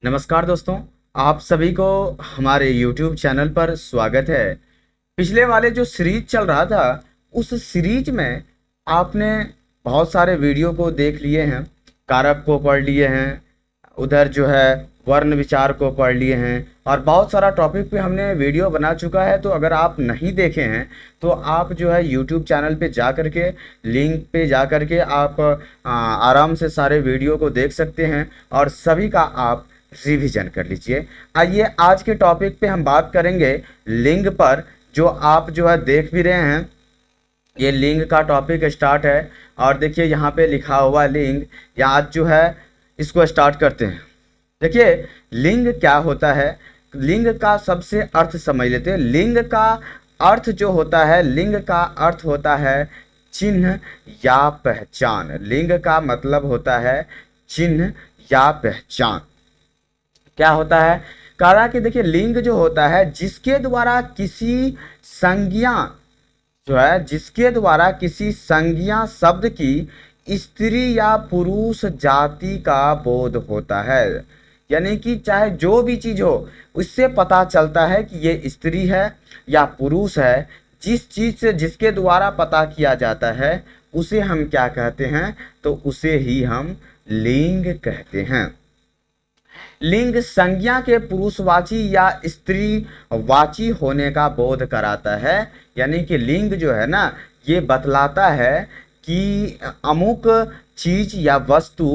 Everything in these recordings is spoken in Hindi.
नमस्कार दोस्तों, आप सभी को हमारे YouTube चैनल पर स्वागत है। पिछले वाले जो सीरीज चल रहा था, उस सीरीज में आपने बहुत सारे वीडियो को देख लिए हैं, कारक को पढ़ लिए हैं, उधर जो है वर्ण विचार को पढ़ लिए हैं और बहुत सारा टॉपिक पे हमने वीडियो बना चुका है। तो अगर आप नहीं देखे हैं तो आप जो है YouTube चैनल पे जा कर के लिंक पे जा कर के आप आराम से सारे वीडियो को देख सकते हैं और सभी का आप रिवीजन कर लीजिए। आइए आज के टॉपिक पे हम बात करेंगे लिंग पर। जो आप जो है देख भी रहे हैं, ये लिंग का टॉपिक स्टार्ट है और देखिए यहाँ पे लिखा हुआ लिंग। या आज जो है इसको स्टार्ट करते हैं। देखिए लिंग क्या होता है, लिंग का सबसे अर्थ समझ लेते हैं। लिंग का अर्थ जो होता है, लिंग का अर्थ होता है चिन्ह या पहचान। लिंग का मतलब होता है चिन्ह या पहचान। क्या होता है, कह रहा कि देखिए लिंग जो होता है जिसके द्वारा किसी संज्ञा जो है, जिसके द्वारा किसी संज्ञा शब्द की स्त्री या पुरुष जाति का बोध होता है। यानी कि चाहे जो भी चीज हो, उससे पता चलता है कि ये स्त्री है या पुरुष है। जिस चीज से जिसके द्वारा पता किया जाता है उसे हम क्या कहते हैं, तो उसे ही हम लिंग कहते हैं। लिंग संज्ञा के पुरुषवाची या स्त्रीवाची होने का बोध कराता है। यानी कि लिंग जो है ना, ये बतलाता है कि अमुक चीज या वस्तु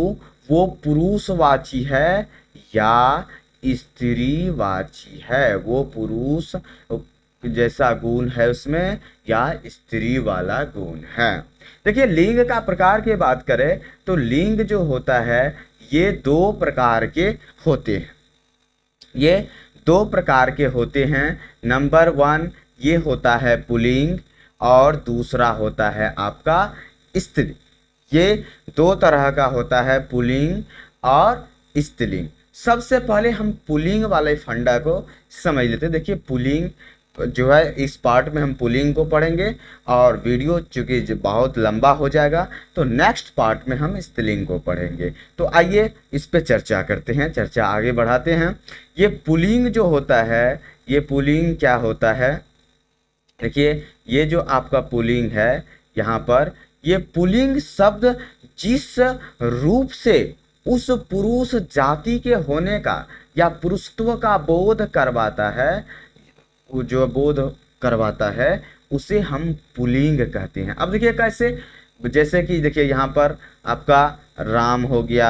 वो पुरुषवाची है या स्त्रीवाची है। वो पुरुष जैसा गुण है उसमें या स्त्री वाला गुण है। देखिए लिंग का प्रकार की बात करें तो लिंग जो होता है ये दो प्रकार के होते हैं। ये दो प्रकार के होते हैं। नंबर वन ये होता है पुल्लिंग और दूसरा होता है आपका स्त्रीलिंग। ये दो तरह का होता है, पुल्लिंग और स्त्रीलिंग। सबसे पहले हम पुल्लिंग वाले फंडा को समझ लेते हैं। देखिए पुल्लिंग जो है, इस पार्ट में हम पुल्लिंग को पढ़ेंगे और वीडियो चूंकि बहुत लंबा हो जाएगा तो नेक्स्ट पार्ट में हम स्त्रीलिंग को पढ़ेंगे। तो आइए इस पे चर्चा करते हैं, चर्चा आगे बढ़ाते हैं। ये पुल्लिंग जो होता है, ये पुल्लिंग क्या होता है, देखिए ये जो आपका पुल्लिंग है यहाँ पर, ये पुल्लिंग शब्द जिस रूप से उस पुरुष जाति के होने का या पुरुषत्व का बोध करवाता है, वो जो बोध करवाता है उसे हम पुल्लिंग कहते हैं। अब देखिए कैसे, जैसे कि देखिए यहाँ पर आपका राम हो गया,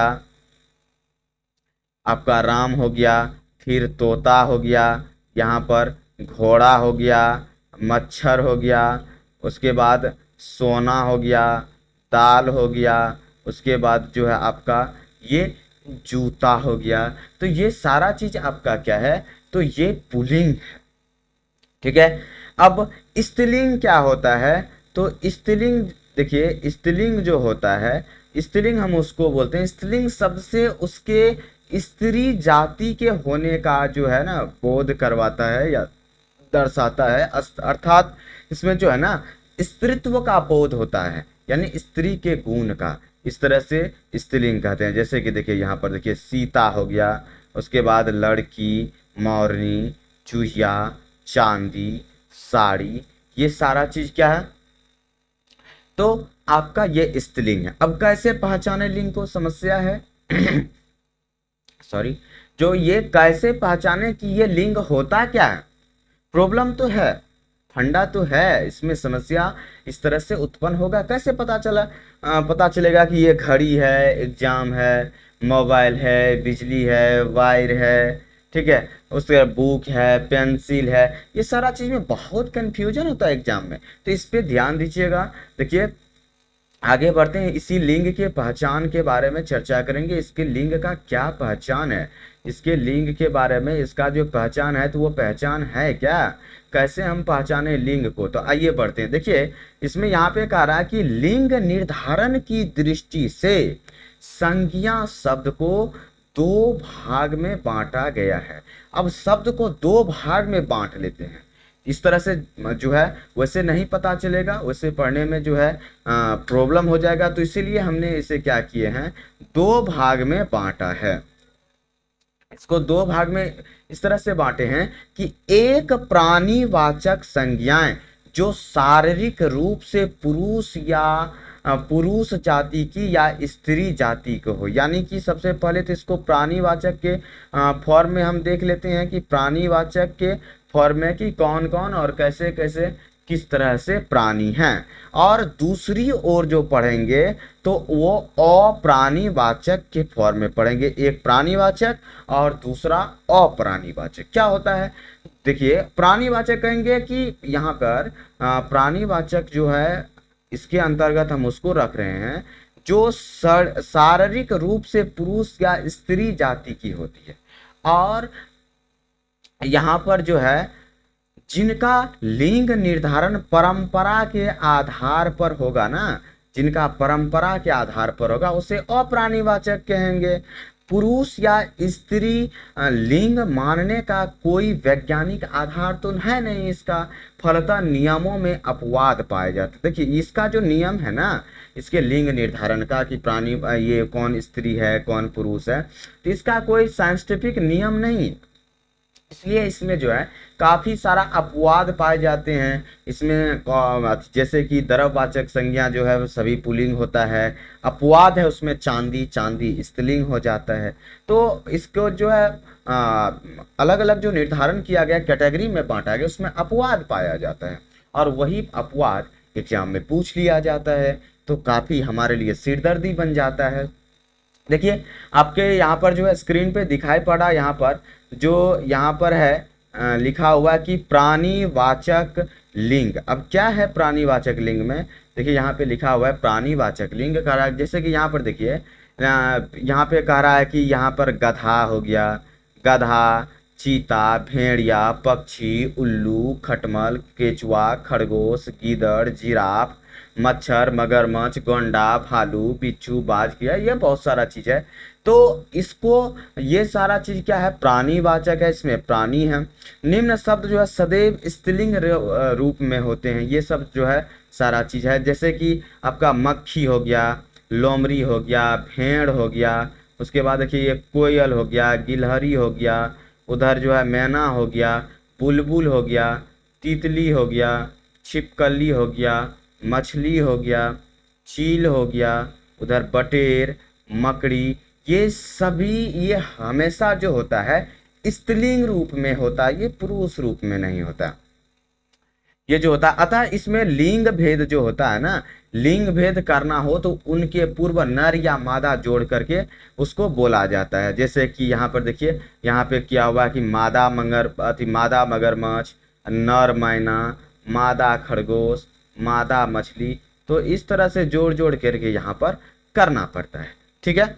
आपका राम हो गया, फिर तोता हो गया, यहाँ पर घोड़ा हो गया, मच्छर हो गया, उसके बाद सोना हो गया, दाल हो गया, उसके बाद जो है आपका ये जूता हो गया। तो ये सारा चीज आपका क्या है, तो ये पुल्लिंग है। ठीक है। अब स्त्रीलिंग क्या होता है, तो स्त्रीलिंग देखिए, स्त्रीलिंग जो होता है, स्त्रीलिंग हम उसको बोलते हैं, स्त्रीलिंग शब्द से उसके स्त्री जाति के होने का जो है ना बोध करवाता है या दर्शाता है। अर्थात इसमें जो है ना स्त्रीत्व का बोध होता है, यानी स्त्री के गुण का। इस तरह से स्त्रीलिंग कहते हैं। जैसे कि देखिए यहाँ पर देखिए सीता हो गया, उसके बाद लड़की, मौरनी, चूहिया, चांदी, साड़ी, ये सारा चीज क्या है, तो आपका ये स्त्रीलिंग है। अब कैसे पहचाने लिंग को, समस्या है सॉरी, जो ये कैसे पहचाने कि ये लिंग होता क्या है, प्रॉब्लम तो है, फंडा तो है, इसमें समस्या इस तरह से उत्पन्न होगा। कैसे पता चला, पता चलेगा कि ये घड़ी है, एग्जाम है, मोबाइल है, बिजली है, वायर है, ठीक है, उसके बाद बुक है, पेंसिल है, ये सारा चीज में बहुत कंफ्यूजन होता है एग्जाम में। तो इस पे ध्यान दीजिएगा। देखिए आगे बढ़ते हैं, इसी लिंग के पहचान के बारे में चर्चा करेंगे। इसके लिंग का क्या पहचान है, इसके लिंग के बारे में, इसका जो पहचान है तो वो पहचान है क्या, कैसे हम पहचाने लिंग को। तो आइए बढ़ते हैं। देखिए इसमें यहाँ पे कह रहा है कि लिंग निर्धारण की दृष्टि से संज्ञा शब्द को दो भाग में बांटा गया है। अब शब्द को दो भाग में बांट लेते हैं। इस तरह से जो है वैसे नहीं पता चलेगा, वैसे पढ़ने में जो है प्रॉब्लम हो जाएगा। तो इसीलिए हमने इसे क्या किए हैं, दो भाग में बांटा है। इसको दो भाग में इस तरह से बांटे हैं कि एक प्राणीवाचक संज्ञाएं जो शारीरिक रूप से पुरुष या पुरुष जाति की या स्त्री जाति को हो। यानी कि सबसे पहले तो इसको प्राणीवाचक के फॉर्म में हम देख लेते हैं कि प्राणीवाचक के फॉर्म में कि कौन कौन और कैसे कैसे किस तरह से प्राणी हैं। और दूसरी ओर जो पढ़ेंगे तो वो अप्राणीवाचक के फॉर्म में पढ़ेंगे, एक प्राणीवाचक और दूसरा अप्राणीवाचक। क्या होता है देखिए, प्राणीवाचक कहेंगे कि यहाँ पर प्राणीवाचक जो है इसके अंतर्गत हम उसको रख रहे हैं जो शारीरिक रूप से पुरुष या स्त्री जाति की होती है, और यहाँ पर जो है जिनका लिंग निर्धारण परंपरा के आधार पर होगा ना, जिनका परंपरा के आधार पर होगा उसे अप्राणीवाचक कहेंगे। पुरुष या स्त्री लिंग मानने का कोई वैज्ञानिक आधार तो है नहीं इसका, फलतः नियमों में अपवाद पाए जाते। देखिए इसका जो नियम है ना, इसके लिंग निर्धारण का कि प्राणी ये कौन स्त्री है कौन पुरुष है, तो इसका कोई साइंटिफिक नियम नहीं, इसलिए इसमें जो है काफी सारा अपवाद पाए जाते हैं। इसमें जैसे कि द्रव्यवाचक संज्ञा जो है वो सभी पुल्लिंग होता है, अपवाद है उसमें चांदी, चांदी स्त्रीलिंग हो जाता है। तो इसको जो है अलग अलग जो निर्धारण किया गया, कैटेगरी में बांटा गया, उसमें अपवाद पाया जाता है और वही अपवाद एग्जाम में पूछ लिया जाता है, तो काफी हमारे लिए सिरदर्दी बन जाता है। देखिए आपके यहाँ पर जो है स्क्रीन पे दिखाई पड़ा, यहाँ पर जो यहाँ पर है लिखा हुआ कि प्राणीवाचक लिंग। अब क्या है प्राणीवाचक लिंग में, देखिए यहाँ पे लिखा हुआ है प्राणीवाचक लिंग कह रहा है, जैसे कि यहाँ पर देखिए यहाँ पे कह रहा है कि यहाँ पर गधा हो गया, गधा, चीता, भेड़िया, पक्षी, उल्लू, खटमल, केचुआ, खरगोश, गीदड़, जिराफ, मच्छर, मगरमच्छ, गोंडा, भालू, बिच्छू, बाज किया, ये बहुत सारा चीज है। तो इसको ये सारा चीज क्या है, प्राणीवाचक है, इसमें प्राणी है। निम्न शब्द जो है सदैव स्त्रीलिंग रूप में होते हैं, ये सब जो है सारा चीज है। जैसे कि आपका मक्खी हो गया, लोमड़ी हो गया, भेड़ हो गया, उसके बाद देखिए ये कोयल हो गया, गिलहरी हो गया, उधर जो है मैना हो गया, बुलबुल हो गया, तितली हो गया, छिपकली हो गया, मछली हो गया, चील हो गया, उधर बटेर, मकड़ी, ये सभी ये हमेशा जो होता है स्त्रीलिंग रूप में होता है, ये पुरुष रूप में नहीं होता ये जो होता है। अतः इसमें लिंग भेद जो होता है ना, लिंग भेद करना हो तो उनके पूर्व नर या मादा जोड़ करके उसको बोला जाता है। जैसे कि यहाँ पर देखिए, यहाँ पे क्या हुआ कि मादा मगरमच्छ, नर मैना, मादा खरगोश, मादा मछली, तो इस तरह से जोड़ जोड़ करके यहाँ पर करना पड़ता है। ठीक है,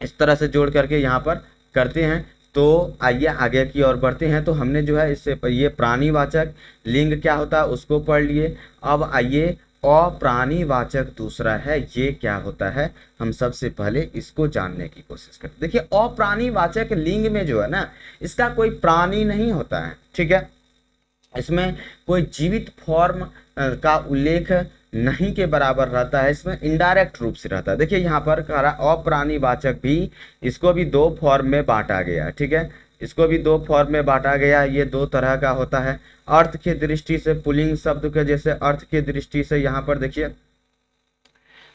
इस तरह से जोड़ करके यहाँ पर करते हैं। तो आइए आगे की ओर बढ़ते हैं। तो हमने जो है इससे ये प्राणीवाचक लिंग क्या होता है उसको पढ़ लिए। अब आइए अप्राणीवाचक दूसरा है, ये क्या होता है, हम सबसे पहले इसको जानने की कोशिश करते। देखिए अप्राणीवाचक लिंग में जो है ना, इसका कोई प्राणी नहीं होता है। ठीक है, इसमें कोई जीवित फॉर्म का उल्लेख नहीं के बराबर रहता है, इसमें इनडायरेक्ट रूप से रहता है। देखिए यहाँ पर कह रहा अप्राणीवाचक भी, इसको भी दो फॉर्म में बांटा गया। ठीक है, इसको भी दो फॉर्म में बांटा गया। ये दो तरह का होता है। अर्थ की दृष्टि से पुल्लिंग शब्द के जैसे अर्थ की दृष्टि से यहाँ पर देखिए,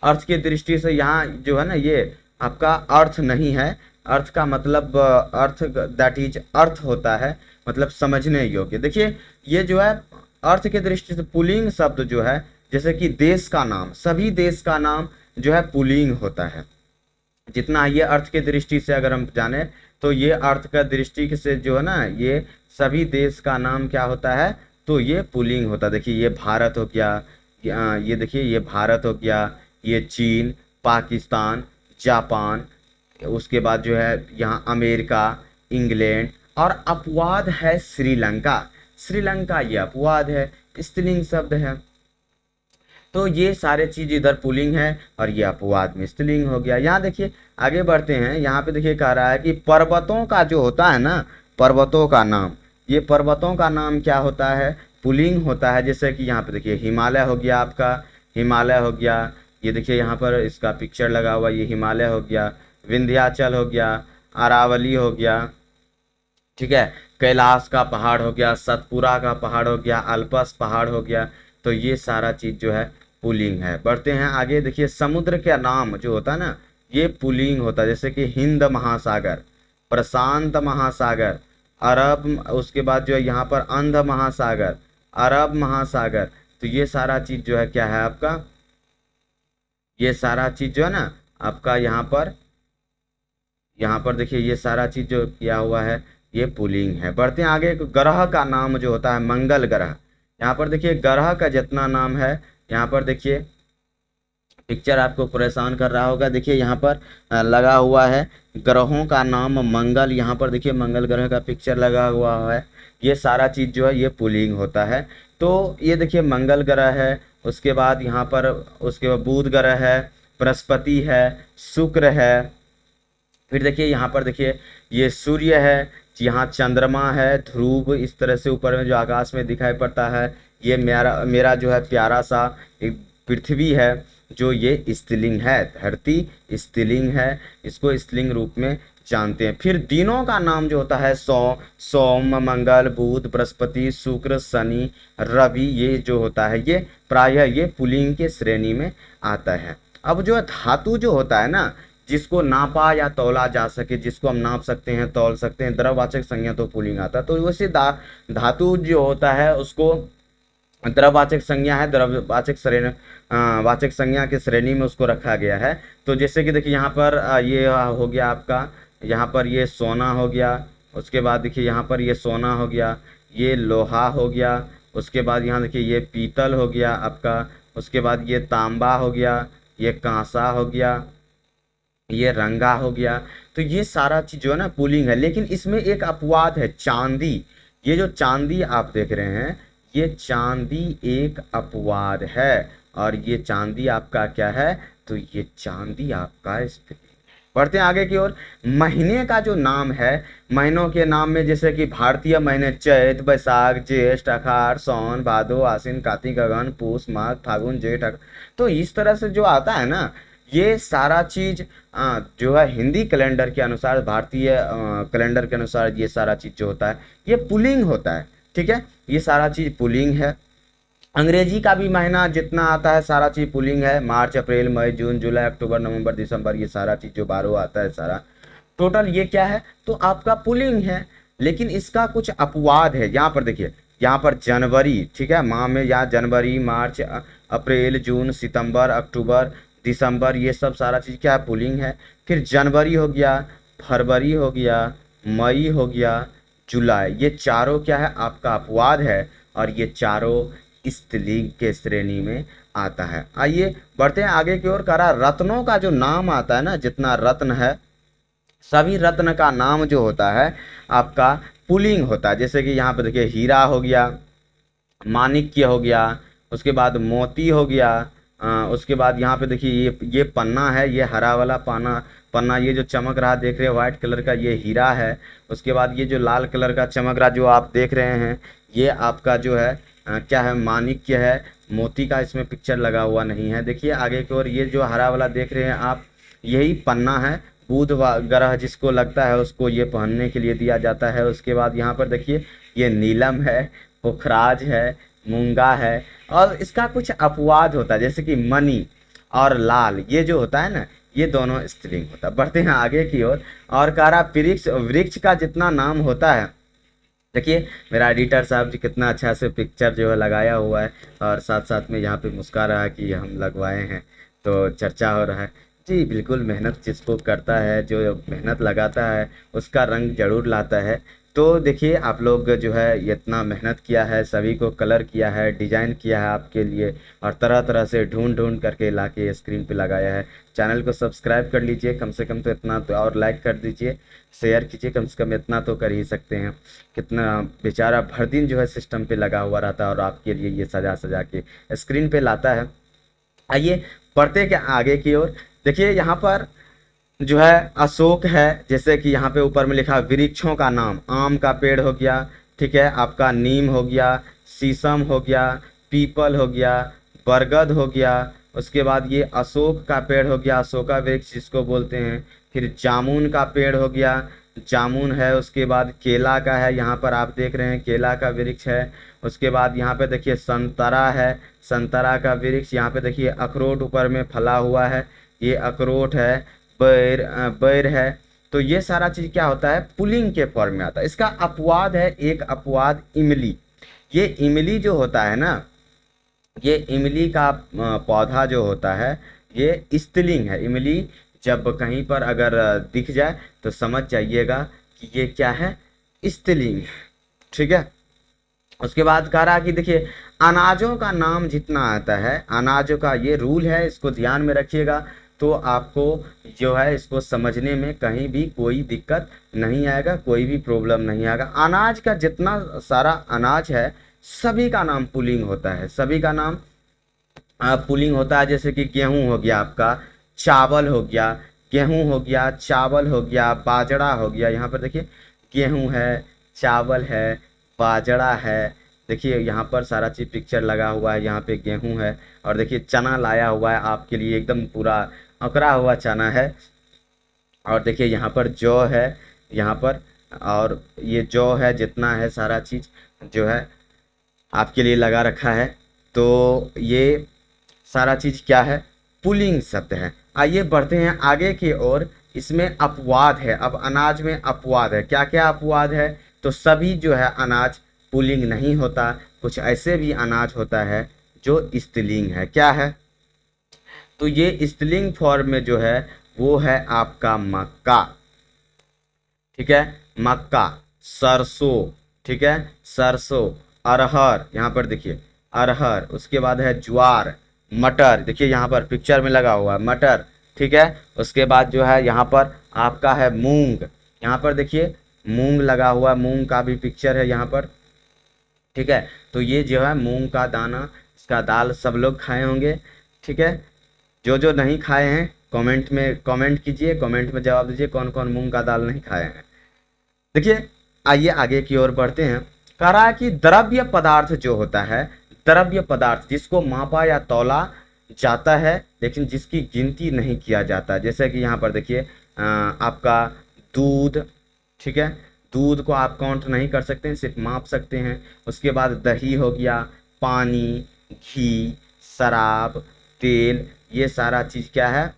अर्थ की दृष्टि से यहाँ जो है ना ये आपका अर्थ नहीं है, अर्थ का मतलब अर्थ दैट इज अर्थ होता है, मतलब समझने योग्य। देखिए ये जो है अर्थ की दृष्टि से पुल्लिंग शब्द जो है, जैसे कि देश का नाम, सभी देश का नाम जो है पुल्लिंग होता है। जितना ये अर्थ की दृष्टि से अगर हम जाने तो ये अर्थ का दृष्टि से जो है ना, ये सभी देश का नाम क्या होता है, तो ये पुल्लिंग होता है। देखिए ये भारत हो गया, ये देखिए ये भारत हो गया, ये चीन, पाकिस्तान, जापान, उसके बाद जो है यहाँ अमेरिका, इंग्लैंड, और अपवाद है श्रीलंका। श्रीलंका ये अपवाद है, स्त्रीलिंग शब्द है। तो ये सारे चीज इधर पुल्लिंग है और ये अपवाद में स्त्रीलिंग हो गया। यहाँ देखिए आगे बढ़ते हैं, यहाँ पे देखिए कह रहा है कि पर्वतों का जो होता है ना, पर्वतों का नाम, ये पर्वतों का नाम क्या होता है, पुल्लिंग होता है। जैसे कि यहाँ पे देखिए हिमालय हो गया, आपका हिमालय हो गया, ये देखिए यहाँ पर इसका पिक्चर लगा हुआ, ये हिमालय हो गया, विंध्याचल हो गया, अरावली हो गया, ठीक है, कैलाश का पहाड़ हो गया, सतपुरा का पहाड़ हो गया, अल्पस पहाड़ हो गया। तो ये सारा चीज जो है पुल्लिंग है। बढ़ते हैं आगे, देखिए समुद्र का नाम जो होता है ना, ये पुल्लिंग होता है। जैसे कि हिंद महासागर, प्रशांत महासागर, अरब, उसके बाद जो है यहाँ पर अंध महासागर, अरब महासागर। तो ये सारा चीज जो है क्या है आपका, ये सारा चीज जो है ना आपका यहाँ पर देखिए ये सारा चीज जो किया हुआ है ये पुलिंग है। बढ़ते हैं आगे, ग्रह का नाम जो होता है मंगल ग्रह। यहाँ पर देखिए ग्रह का जितना नाम है, यहाँ पर देखिए पिक्चर आपको परेशान कर रहा होगा। देखिए यहाँ पर लगा हुआ है ग्रहों का नाम मंगल। यहाँ पर देखिए मंगल ग्रह का पिक्चर लगा हुआ है। ये सारा चीज जो है ये पुलिंग होता है। तो ये देखिए मंगल ग्रह है, उसके बाद यहाँ पर उसके बाद बुध ग्रह है, बृहस्पति है, शुक्र है। फिर देखिए यहाँ पर देखिए ये सूर्य है, यहाँ चंद्रमा है, ध्रुव इस तरह से ऊपर में जो आकाश में दिखाई पड़ता है। ये मेरा मेरा जो है प्यारा सा एक पृथ्वी है, जो ये स्त्रीलिंग है, धरती स्त्रीलिंग है, इसको स्त्रीलिंग रूप में जानते हैं। फिर दिनों का नाम जो होता है सोम, मंगल, बुध, बृहस्पति, शुक्र, शनि, रवि, ये जो होता है ये प्रायः ये पुल्लिंग के श्रेणी में आता है। अब जो है धातु जो होता है ना, जिसको नापा या तौला जा सके, जिसको हम नाप सकते हैं, तौल सकते हैं, द्रववाचक संज्ञा तो पुल्लिंग आता है। तो वैसे धातु जो होता है उसको द्रववाचक संज्ञा है, द्रववाचक श्रेणी, वाचक संज्ञा के श्रेणी में उसको रखा गया है। तो जैसे कि देखिए यहाँ पर ये हो गया आपका, यहाँ पर ये सोना हो गया, उसके बाद देखिए यहाँ पर ये सोना हो गया, ये लोहा हो गया, उसके बाद यहाँ देखिए ये पीतल हो गया आपका, उसके बाद ये तांबा हो गया, ये कांसा हो गया, ये रंगा हो गया। तो ये सारा चीज जो है ना पुलिंग है। लेकिन इसमें एक अपवाद है, चांदी। ये जो चांदी आप देख रहे हैं, ये चांदी एक अपवाद है। और ये चांदी आपका क्या है, तो ये चांदी आपका स्त्रीलिंग। बढ़ते हैं आगे की ओर। महीने का जो नाम है, महीनों के नाम में जैसे कि भारतीय महीने चैत, बैसाख, ज्येष्ठ, आषाढ़, सावन, भादो, आश्विन, कार्तिक, अगहन, पूस, माघ, फागुन, जेठ, तो इस तरह से जो आता है ना, ये सारा चीज जो है हिंदी कैलेंडर के अनुसार, भारतीय कैलेंडर के अनुसार ये सारा चीज जो होता है ये पुलिंग होता है। ठीक है, ये सारा चीज पुलिंग है। अंग्रेजी का भी महीना जितना आता है सारा चीज पुलिंग है। मार्च, अप्रैल, मई, जून, जुलाई, अक्टूबर, नवंबर, दिसंबर, ये सारा चीज जो 12 आता है सारा टोटल ये क्या है, तो आपका पुलिंग है। लेकिन इसका कुछ अपवाद है। यहाँ पर देखिए, यहाँ पर जनवरी, ठीक है, माह में यहाँ जनवरी, मार्च, अप्रैल, जून, सितंबर, अक्टूबर, दिसंबर, ये सब सारा चीज क्या है, पुलिंग है। फिर जनवरी हो गया, फरवरी हो गया, मई हो गया, जुलाई, ये चारों क्या है आपका अपवाद है। और ये चारों स्त्रीलिंग के श्रेणी में आता है। आइए बढ़ते हैं आगे की ओर। करा रत्नों का जो नाम आता है ना, जितना रत्न है, सभी रत्न का नाम जो होता है आपका पुलिंग होता है। जैसे कि यहाँ पे देखिए हीरा हो गया, माणिक्य हो गया, उसके बाद मोती हो गया, उसके बाद यहाँ पे देखिए ये पन्ना है, ये हरा वाला पन्ना ये जो चमक रहा देख रहे हैं व्हाइट कलर का, ये हीरा है। उसके बाद ये जो लाल कलर का चमक रहा जो आप देख रहे हैं, ये आपका जो है क्या है, माणिक्य है। मोती का इसमें पिक्चर लगा हुआ नहीं है। देखिए आगे की ओर, ये जो हरा वाला देख रहे हैं आप, यही पन्ना है। बुध ग्रह जिसको लगता है उसको ये पहनने के लिए दिया जाता है। उसके बाद यहाँ पर देखिए ये नीलम है, पुखराज है, मूंगा है। और इसका कुछ अपवाद होता है, जैसे कि मणि और लाल, ये जो होता है ना, ये दोनों स्त्रीलिंग होता है। बढ़ते हैं आगे की ओर। और कारा वृक्ष, वृक्ष का जितना नाम होता है, देखिए मेरा एडिटर साहब जी कितना अच्छा से पिक्चर जो है लगाया हुआ है, और साथ साथ में यहाँ पे मुस्कुरा रहा है कि हम लगवाए हैं, तो चर्चा हो रहा है। जी बिल्कुल, मेहनत जिसको करता है, जो मेहनत लगाता है, उसका रंग जरूर लाता है। तो देखिए आप लोग जो है ये इतना मेहनत किया है, सभी को कलर किया है, डिजाइन किया है आपके लिए, और तरह तरह से ढूंढ ढूंढ करके लाके स्क्रीन पे लगाया है। चैनल को सब्सक्राइब कर लीजिए कम से कम, तो इतना तो, और लाइक कर दीजिए, शेयर कीजिए, कम से कम इतना तो कर ही सकते हैं। कितना बेचारा भर दिन जो है सिस्टम पे लगा हुआ रहता है और आपके लिए ये सजा सजा के स्क्रीन पे लाता है। आइए बढ़ते के आगे की ओर। देखिए यहाँ पर जो है अशोक है, जैसे कि यहाँ पे ऊपर में लिखा वृक्षों का नाम, आम का पेड़ हो गया, ठीक है, आपका नीम हो गया, शीशम हो गया, पीपल हो गया, बरगद हो गया। उसके बाद ये अशोक का पेड़ हो गया, अशोका वृक्ष जिसको बोलते हैं। फिर जामुन का पेड़ हो गया, जामुन है। उसके बाद केला का है, यहाँ पर आप देख रहे हैं केला का वृक्ष है। उसके बाद यहाँ पे देखिए संतरा है, संतरा का वृक्ष। यहाँ पे देखिए अखरोट ऊपर में फला हुआ है, ये अखरोट है। बैर है। तो ये सारा चीज क्या होता है, पुलिंग के फॉर्म में आता है। इसका अपवाद है, एक अपवाद इमली। ये इमली जो होता है ना, ये इमली का पौधा जो होता है ये स्त्रीलिंग है। इमली जब कहीं पर अगर दिख जाए तो समझ जाइएगा कि ये क्या है, स्त्रीलिंग है। ठीक है। उसके बाद कह रहा कि देखिए अनाजों का नाम जितना आता है, अनाजों का ये रूल है, इसको ध्यान में रखिएगा तो आपको जो है इसको समझने में कहीं भी कोई दिक्कत नहीं आएगा, कोई भी प्रॉब्लम नहीं आएगा। अनाज का जितना सारा अनाज है सभी का नाम पुलिंग होता है, सभी का नाम पुलिंग होता है। जैसे कि गेहूं हो गया आपका, चावल हो गया, गेहूं हो गया, चावल हो गया, बाजरा हो गया। यहाँ पर देखिए गेहूं है, चावल है, बाजरा है। देखिए यहाँ पर सारा चीज पिक्चर लगा हुआ है, यहाँ पे गेहूं है। और देखिए चना लाया हुआ है आपके लिए, एकदम पूरा अकड़ा हुआ चना है। और देखिए यहाँ पर जौ है, यहाँ पर। और ये जौ है, जितना है सारा चीज जो है आपके लिए लगा रखा है। तो ये सारा चीज क्या है, पुल्लिंग शब्द है। आइए बढ़ते हैं आगे की ओर। इसमें अपवाद है, अब अनाज में अपवाद है। क्या क्या अपवाद है, तो सभी जो है अनाज पुल्लिंग नहीं होता, कुछ ऐसे भी अनाज होता है जो स्त्रीलिंग है। क्या है, तो ये स्त्रीलिंग फॉर्म में जो है वो है आपका मक्का। ठीक है, मक्का, सरसों। ठीक है, सरसों, अरहर, यहाँ पर देखिए अरहर। उसके बाद है ज्वार, मटर। देखिए यहाँ पर पिक्चर में लगा हुआ है मटर। ठीक है। उसके बाद जो है यहाँ पर आपका है मूंग। यहाँ पर देखिए मूंग लगा हुआ, मूंग का भी पिक्चर है यहाँ पर। ठीक है। तो ये जो है मूंग का दाना, इसका दाल सब लोग खाए होंगे। ठीक है। जो जो नहीं खाए हैं कमेंट में कमेंट कीजिए, कमेंट में जवाब दीजिए कौन कौन मूंग का दाल नहीं खाए हैं। देखिए आइए आगे की ओर बढ़ते हैं। कह रहा है कि द्रव्य पदार्थ जो होता है, द्रव्य पदार्थ जिसको मापा या तौला जाता है लेकिन जिसकी गिनती नहीं किया जाता। जैसे कि यहाँ पर देखिए आपका दूध। ठीक है, दूध को आप काउंट नहीं कर सकते हैं, सिर्फ माप सकते हैं। उसके बाद दही हो गया, पानी, घी, शराब, तेल, ये सारा चीज क्या है,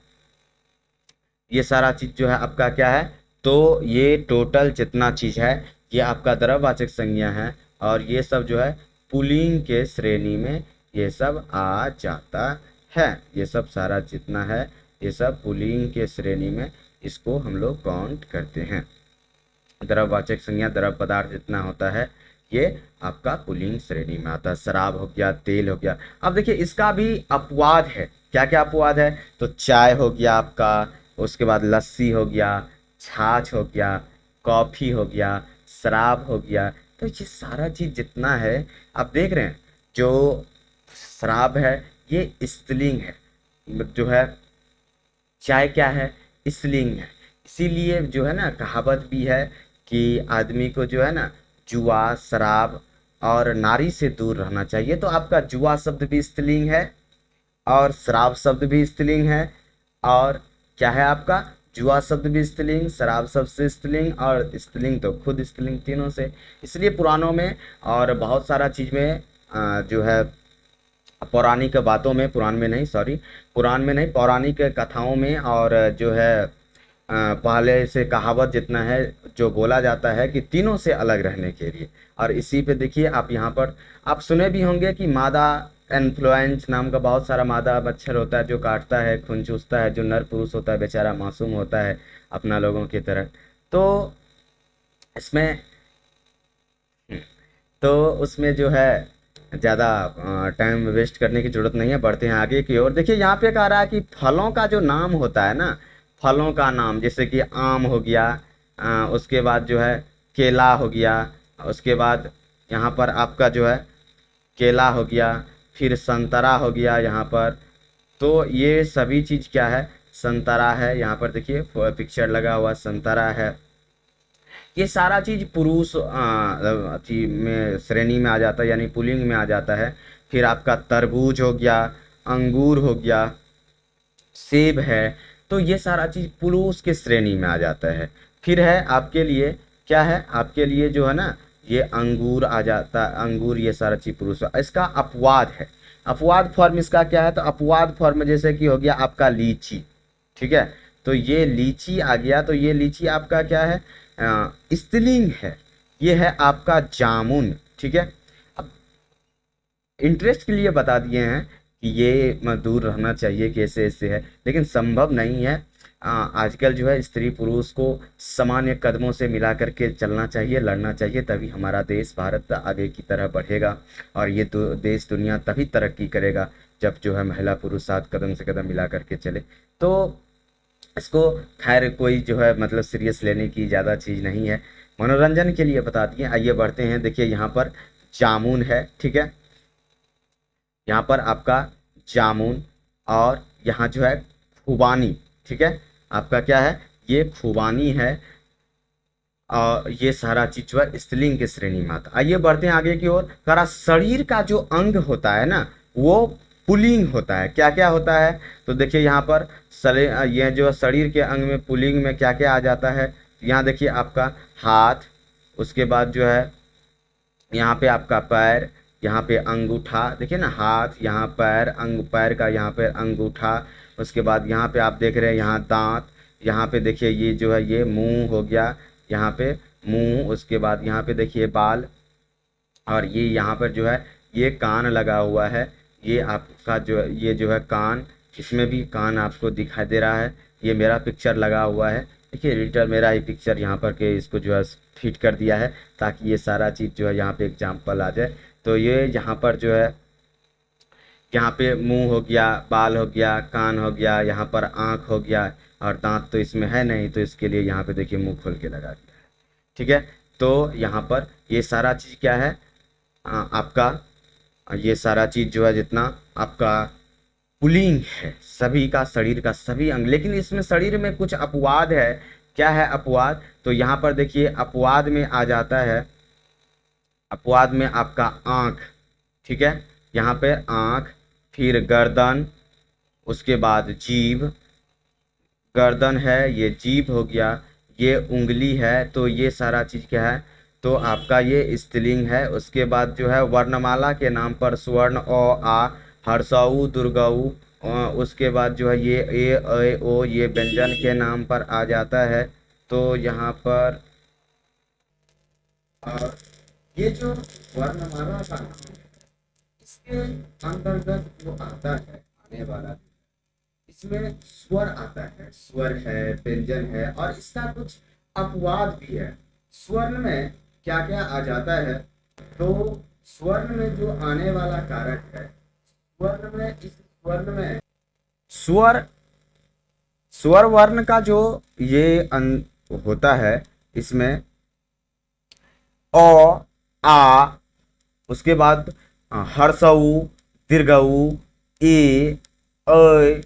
ये सारा चीज जो है आपका क्या है, तो ये टोटल जितना चीज है ये आपका द्रववाचक संज्ञा है। और ये सब जो है पुल्लिंग के श्रेणी में ये सब आ जाता है। ये सब सारा जितना है ये सब पुल्लिंग के श्रेणी में इसको हम लोग काउंट करते हैं। द्रववाचक संज्ञा द्रव पदार्थ जितना होता है ये आपका पुल्लिंग श्रेणी में आता है। शराब हो गया, तेल हो गया। अब देखिए इसका भी अपवाद है। क्या क्या अपवाद है, तो चाय हो गया आपका, उसके बाद लस्सी हो गया, छाछ हो गया, कॉफी हो गया, शराब हो गया। तो ये सारा चीज जितना है आप देख रहे हैं, जो शराब है ये स्त्रीलिंग है, जो है चाय क्या है, स्त्रीलिंग है। इसीलिए जो है ना कहावत भी है कि आदमी को जो है ना जुआ, शराब और नारी से दूर रहना चाहिए। तो आपका जुआ शब्द भी स्त्रीलिंग है और शराब शब्द भी स्त्रीलिंग है। और क्या है आपका, जुआ शब्द भी स्त्रीलिंग, शराब शब्द से स्त्रीलिंग, और स्त्रीलिंग तो खुद स्त्रीलिंग, तीनों से। इसलिए पुराणों में और बहुत सारा चीज में जो है पौराणिक बातों में, पुराण में नहीं सॉरी, पुराण में नहीं, पौराणिक कथाओं में और जो है पहले से कहावत जितना है जो बोला जाता है कि तीनों से अलग रहने के लिए। और इसी पे देखिए आप यहाँ पर आप सुने भी होंगे कि मादा इन्फ्लुएंस नाम का बहुत सारा मादा मच्छर होता है जो काटता है, खून चूसता है। जो नर पुरुष होता है बेचारा मासूम होता है अपना लोगों की तरह। तो इसमें तो उसमें जो है ज़्यादा टाइम वेस्ट करने की ज़रूरत नहीं है। बढ़ते हैं आगे की ओर। देखिए यहाँ पे कह रहा है कि फलों का जो नाम होता है ना, फलों का नाम जैसे कि आम हो गया, उसके बाद जो है केला हो गया, उसके बाद यहाँ पर आपका जो है केला हो गया, फिर संतरा हो गया यहाँ पर। तो ये सभी चीज़ क्या है, संतरा है। यहाँ पर देखिए पिक्चर लगा हुआ संतरा है। ये सारा चीज पुरुष अथी में श्रेणी में आ जाता है, यानी पुल्लिंग में आ जाता है। फिर आपका तरबूज हो गया, अंगूर हो गया, सेब है। तो ये सारा चीज़ पुरुष के श्रेणी में आ जाता है। फिर है आपके लिए, क्या है आपके लिए जो है ना, ये अंगूर आ जाता है, अंगूर, ये सारा चीज़ पुरुष। इसका अपवाद है, अपवाद फॉर्म इसका क्या है, तो अपवाद फॉर्म जैसे कि हो गया आपका लीची, ठीक है। तो ये लीची आ गया, तो ये लीची आपका क्या है, स्त्रीलिंग है। ये है आपका जामुन, ठीक है। अब इंटरेस्ट के लिए बता दिए हैं कि ये दूर रहना चाहिए, कैसे ऐसे है, लेकिन संभव नहीं है। आजकल जो है स्त्री पुरुष को सामान्य कदमों से मिला करके चलना चाहिए, लड़ना चाहिए, तभी हमारा देश भारत आगे की तरह बढ़ेगा। और ये देश दुनिया तभी तरक्की करेगा जब जो है महिला पुरुष साथ कदम से कदम मिला करके चले। तो इसको खैर कोई जो है मतलब सीरियस लेने की ज़्यादा चीज़ नहीं है, मनोरंजन के लिए बता दिए। आइए बढ़ते हैं। देखिए यहाँ पर जामुन है, ठीक है, यहाँ पर आपका जामुन, और यहाँ जो है खुबानी, ठीक है, आपका क्या है, ये खुबानी है। और ये सारा चीज जो है स्त्रीलिंग की श्रेणी में आता। आइए बढ़ते हैं आगे की ओर। करा शरीर का जो अंग होता है ना, वो पुल्लिंग होता है। क्या क्या होता है, तो देखिए यहाँ पर ये जो शरीर के अंग में पुल्लिंग में क्या क्या आ जाता है, यहाँ देखिए आपका हाथ, उसके बाद जो है यहाँ पे आपका पैर, यहाँ पे अंगूठा, देखिए ना, हाथ, यहाँ पैर, पैर का यहाँ पे अंगूठा, उसके बाद यहाँ पे आप देख रहे हैं यहाँ दांत, यहाँ पे देखिए ये जो है ये मुंह हो गया, यहाँ पे मुंह, उसके बाद यहाँ पे देखिए बाल, और ये यहाँ पर जो है ये कान लगा हुआ है। ये आपका जो है ये जो है कान, इसमें भी कान आपको दिखाई दे रहा है। ये मेरा पिक्चर लगा हुआ है, देखिए एडिटर मेरा ही पिक्चर यहाँ पर के इसको जो है फिट कर दिया है ताकि ये सारा चीज़ जो है यहाँ पे एग्जाम्पल आ जाए। तो ये यहाँ पर जो है यहाँ पे मुंह हो गया, बाल हो गया, कान हो गया, यहाँ पर आँख हो गया, और दांत तो इसमें है नहीं, तो इसके लिए यहाँ पे देखिए मुंह खोल के लगा दिया है, ठीक है। तो यहाँ पर ये सारा चीज़ क्या है, आपका ये सारा चीज़ जो है जितना आपका पुल्लिंग है, सभी का शरीर का सभी अंग। लेकिन इसमें शरीर में कुछ अपवाद है। क्या है अपवाद, तो यहाँ पर देखिए अपवाद में आ जाता है, अपवाद में आपका आँख, ठीक है, यहाँ पे आँख, फिर गर्दन, उसके बाद जीभ, गर्दन है, ये जीभ हो गया, ये उंगली है, तो ये सारा चीज़ क्या है, तो आपका ये स्त्रीलिंग है। उसके बाद जो है वर्णमाला के नाम पर स्वर्ण अ आ हर्षऊ दुर्गऊ, उसके बाद जो है ये ए ऐ ओ, ये व्यंजन के नाम पर आ जाता है। तो यहाँ पर ये जो वर्णमाला का नाम है, इसके अंतर्गत जो आता है आने वाला, इसमें स्वर आता है, स्वर है, व्यंजन है, और इसका कुछ अपवाद भी है। स्वर्ण में क्या क्या आ जाता है, तो स्वर्ण में जो आने वाला कारक है, स्वर्ण में, इस स्वर्ण में स्वर, स्वर वर्ण का जो ये होता है, इसमें अ आ, उसके बाद हर्षऊ, दीर्घऊ, ए ऐ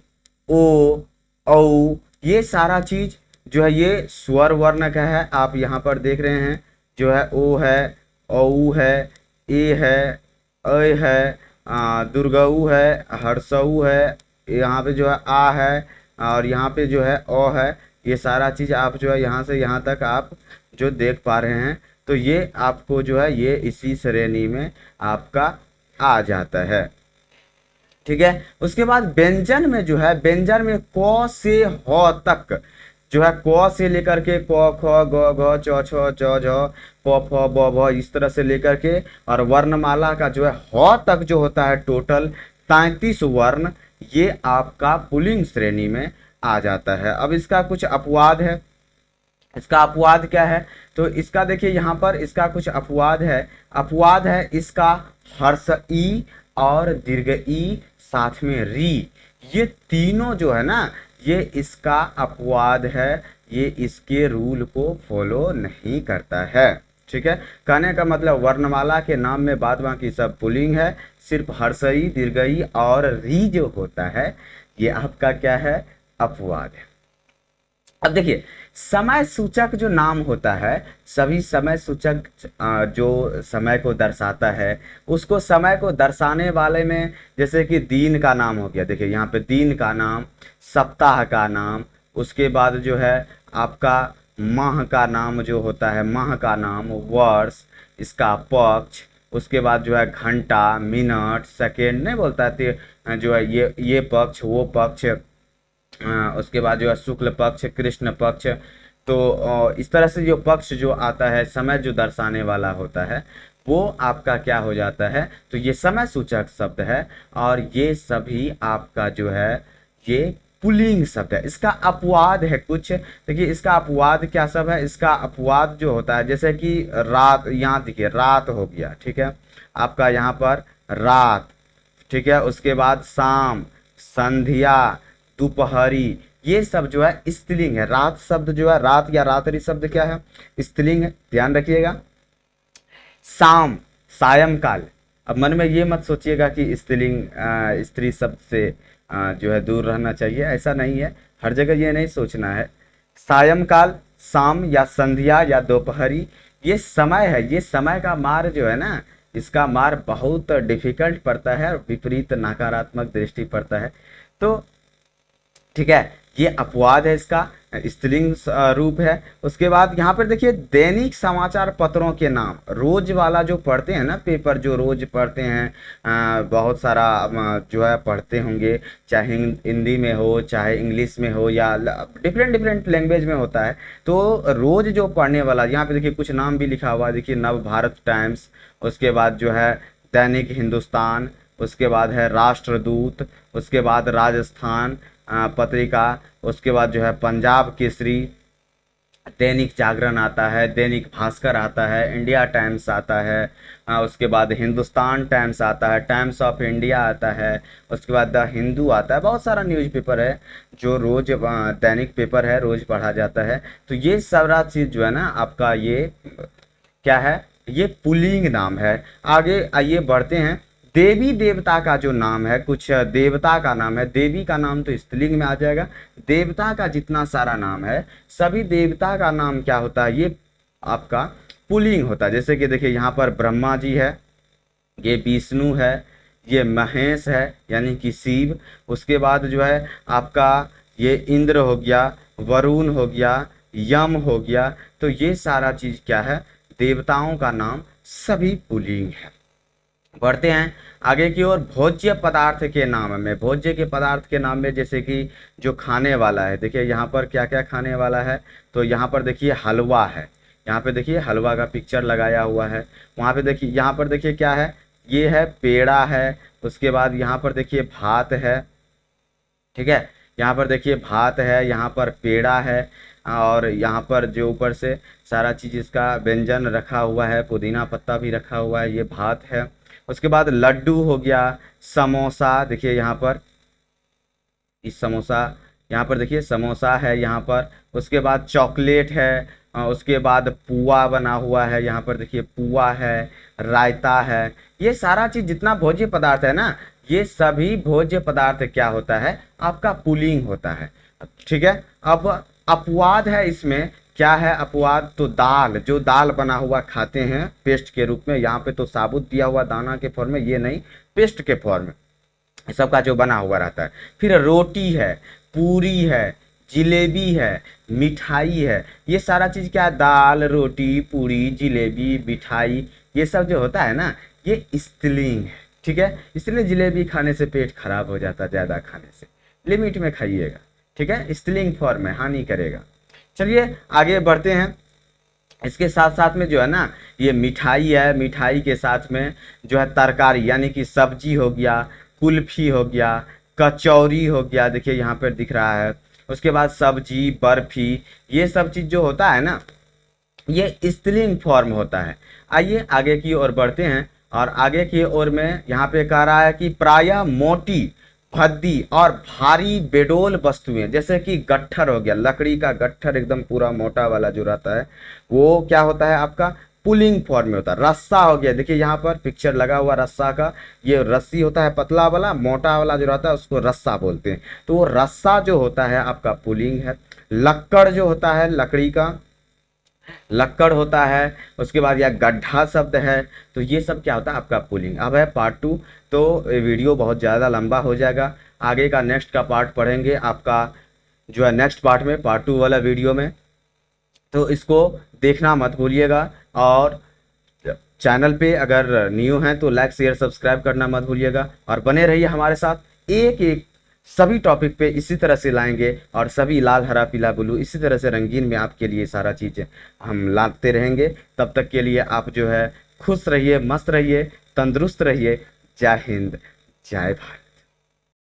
ओ औ, ये सारा चीज जो है ये स्वर वर्ण का है। आप यहाँ पर देख रहे हैं जो है ओ है, औ है, ए है, ऐ है, दुर्गऊ है, हर्षऊ है, यहाँ पे जो है आ है, और यहाँ पे जो है ओ है। ये सारा चीज़ आप जो है यहाँ से यहाँ तक आप जो देख पा रहे हैं, तो ये आपको जो है ये इसी श्रेणी में आपका आ जाता है, ठीक है। उसके बाद व्यंजन में जो है, व्यंजन में क से ह तक जो है, क से लेकर के क ख ग घ च छ च झ प फ ब भ, इस तरह से लेकर के, और वर्णमाला का जो है ह तक जो होता है टोटल 33 वर्ण, ये आपका पुल्लिंग श्रेणी में आ जाता है। अब इसका कुछ अपवाद है। इसका अपवाद क्या है, तो इसका देखिए यहाँ पर इसका कुछ अपवाद है। अपवाद है इसका हर्ष ई और दीर्घ ई, साथ में री, ये तीनों जो है ना, ये इसका अपवाद है, ये इसके रूल को फॉलो नहीं करता है, ठीक है। कहने का मतलब वर्णमाला के नाम में बाद बाकी सब पुल्लिंग है, सिर्फ हर्षई, दीर्घई और री जो होता है, ये आपका क्या है, अपवाद है। अब देखिए समय सूचक जो नाम होता है, सभी समय सूचक जो समय को दर्शाता है, उसको समय को दर्शाने वाले में जैसे कि दिन का नाम हो गया, देखिए यहाँ पे दिन का नाम, सप्ताह का नाम, उसके बाद जो है आपका माह का नाम जो होता है, माह का नाम, वर्ष, इसका पक्ष, उसके बाद जो है घंटा, मिनट, सेकेंड नहीं बोलता है जो है ये पक्ष वो पक्ष, उसके बाद जो है शुक्ल पक्ष, कृष्ण पक्ष। तो इस तरह से जो पक्ष जो आता है, समय जो दर्शाने वाला होता है, वो आपका क्या हो जाता है, तो ये समय सूचक शब्द है। और ये सभी आपका जो है ये पुल्लिंग शब्द है। इसका अपवाद है कुछ, देखिए इसका अपवाद क्या सब है, इसका अपवाद जो होता है जैसे कि रात, यहाँ देखिए रात हो गया, ठीक है, आपका यहाँ पर रात, ठीक है, उसके बाद शाम, संध्या, दोपहरी, ये सब जो है स्त्रीलिंग है। रात शब्द जो है, रात या रात्रि शब्द क्या है, स्त्रीलिंग है, ध्यान रखिएगा। शाम, सायंकाल, अब मन में ये मत सोचिएगा कि स्त्रीलिंग स्त्री शब्द से जो है दूर रहना चाहिए, ऐसा नहीं है, हर जगह ये नहीं सोचना है। सायंकाल, शाम या संध्या या दोपहरी, ये समय है, ये समय का मार जो है ना, इसका मार बहुत डिफिकल्ट पड़ता है, विपरीत नकारात्मक दृष्टि पड़ता है। तो ठीक है, ये अपवाद है, इसका स्त्रीलिंग रूप है। उसके बाद यहाँ पर देखिए दैनिक समाचार पत्रों के नाम, रोज वाला जो पढ़ते हैं ना पेपर, जो रोज पढ़ते हैं, बहुत सारा जो है पढ़ते होंगे, चाहे हिंदी में हो, चाहे इंग्लिश में हो, या डिफरेंट डिफरेंट लैंग्वेज में होता है। तो रोज जो पढ़ने वाला, यहाँ पे देखिए कुछ नाम भी लिखा हुआ है, देखिए नव भारत टाइम्स, उसके बाद जो है दैनिक हिंदुस्तान, उसके बाद है राष्ट्रदूत, उसके बाद राजस्थान पत्रिका, उसके बाद जो है पंजाब केसरी, दैनिक जागरण आता है, दैनिक भास्कर आता है, इंडिया टाइम्स आता है, उसके बाद हिंदुस्तान टाइम्स आता है, टाइम्स ऑफ इंडिया आता है, उसके बाद द हिंदू आता है। बहुत सारा न्यूज़पेपर है जो रोज दैनिक पेपर है, रोज पढ़ा जाता है। तो ये सारा चीज़ जो है ना आपका, ये क्या है, ये पुल्लिंग नाम है। आगे आइए बढ़ते हैं। देवी देवता का जो नाम है, कुछ देवता का नाम है, देवी का नाम तो स्त्रीलिंग में आ जाएगा, देवता का जितना सारा नाम है, सभी देवता का नाम क्या होता है, ये आपका पुल्लिंग होता है। जैसे कि देखिए यहाँ पर ब्रह्मा जी है, ये विष्णु है, ये महेश है यानी कि शिव, उसके बाद जो है आपका ये इंद्र हो गया, वरुण हो गया, यम हो गया। तो ये सारा चीज क्या है, देवताओं का नाम सभी पुल्लिंग है। बढ़ते हैं आगे की ओर। भोज्य पदार्थ के नाम में, भोज्य के पदार्थ के नाम में जैसे कि जो खाने वाला है, देखिए यहाँ पर क्या क्या खाने वाला है, तो यहाँ पर देखिए हलवा है, यहाँ पे देखिए हलवा का पिक्चर लगाया हुआ है। वहाँ पे देखिए, यहाँ पर देखिए क्या है, ये है पेड़ा है, उसके बाद यहाँ पर देखिए भात है, ठीक है, यहाँ पर देखिए भात है, यहाँ पर पेड़ा है, और यहाँ पर जो ऊपर से सारा चीज़ इसका व्यंजन रखा हुआ है, पुदीना पत्ता भी रखा हुआ है, ये भात है। उसके बाद लड्डू हो गया, समोसा, देखिए यहाँ पर इस समोसा, यहाँ पर देखिए समोसा है यहाँ पर। उसके बाद चॉकलेट है, उसके बाद पुआ बना हुआ है, यहाँ पर देखिए पुआ है, रायता है। ये सारा चीज़ जितना भोज्य पदार्थ है ना, ये सभी भोज्य पदार्थ क्या होता है, आपका पुल्लिंग होता है, ठीक है। अब अपवाद है इसमें, क्या है अपवाद, तो दाल, जो दाल बना हुआ खाते हैं पेस्ट के रूप में, यहाँ पे तो साबुत दिया हुआ दाना के फॉर्म में, ये नहीं, पेस्ट के फॉर्म में सबका जो बना हुआ रहता है। फिर रोटी है, पूरी है, जिलेबी है, मिठाई है, ये सारा चीज़ क्या है, दाल, रोटी, पूरी, जिलेबी, मिठाई, ये सब जो होता है ना, ये स्त्रीलिंग है, ठीक है। इसलिए जिलेबी खाने से पेट खराब हो जाता है, ज़्यादा खाने से, लिमिट में खाइएगा, ठीक है, स्त्रीलिंग फॉर्म में, हानि करेगा। चलिए आगे बढ़ते हैं। इसके साथ साथ में जो है ना, ये मिठाई है, मिठाई के साथ में जो है तरकारी यानी कि सब्जी हो गया, कुल्फी हो गया, कचौरी हो गया, देखिए यहाँ पर दिख रहा है। उसके बाद सब्जी, बर्फी, ये सब चीज़ जो होता है ना, ये स्त्रीलिंग फॉर्म होता है। आइए आगे की ओर बढ़ते हैं, और आगे की ओर में यहाँ पे कह रहा है कि प्रायः मोटी, भद्दी और भारी बेडोल वस्तुएं, जैसे कि गट्ठर हो गया, लकड़ी का गट्ठर एकदम पूरा मोटा वाला जो रहता है, वो क्या होता है आपका पुलिंग फॉर्म में होता है। रस्सा हो गया, देखिए यहाँ पर पिक्चर लगा हुआ रस्सा का, ये रस्सी होता है पतला वाला, मोटा वाला जो रहता है उसको रस्सा बोलते हैं, तो वो रस्सा जो होता है आपका पुलिंग है। लक्कड़ जो होता है, लकड़ी का लक्कड़ होता है, उसके बाद यह गड्ढा शब्द है, तो ये सब क्या होता है आपका पुलिंग। अब है पार्ट 2, तो वीडियो बहुत ज़्यादा लंबा हो जाएगा, आगे का नेक्स्ट का पार्ट पढ़ेंगे आपका जो है नेक्स्ट पार्ट में, पार्ट 2 वाला वीडियो में। तो इसको देखना मत भूलिएगा, और चैनल पे अगर न्यू हैं तो लाइक शेयर सब्सक्राइब करना मत भूलिएगा, और बने रहिए हमारे साथ। एक एक सभी टॉपिक पे इसी तरह से लाएंगे, और सभी लाल हरा पीला ब्लू इसी तरह से रंगीन में आपके लिए सारा चीज़ें हम लाते रहेंगे। तब तक के लिए आप जो है खुश रहिए, मस्त रहिए, तंदुरुस्त रहिए। जय हिंद, जय भारत।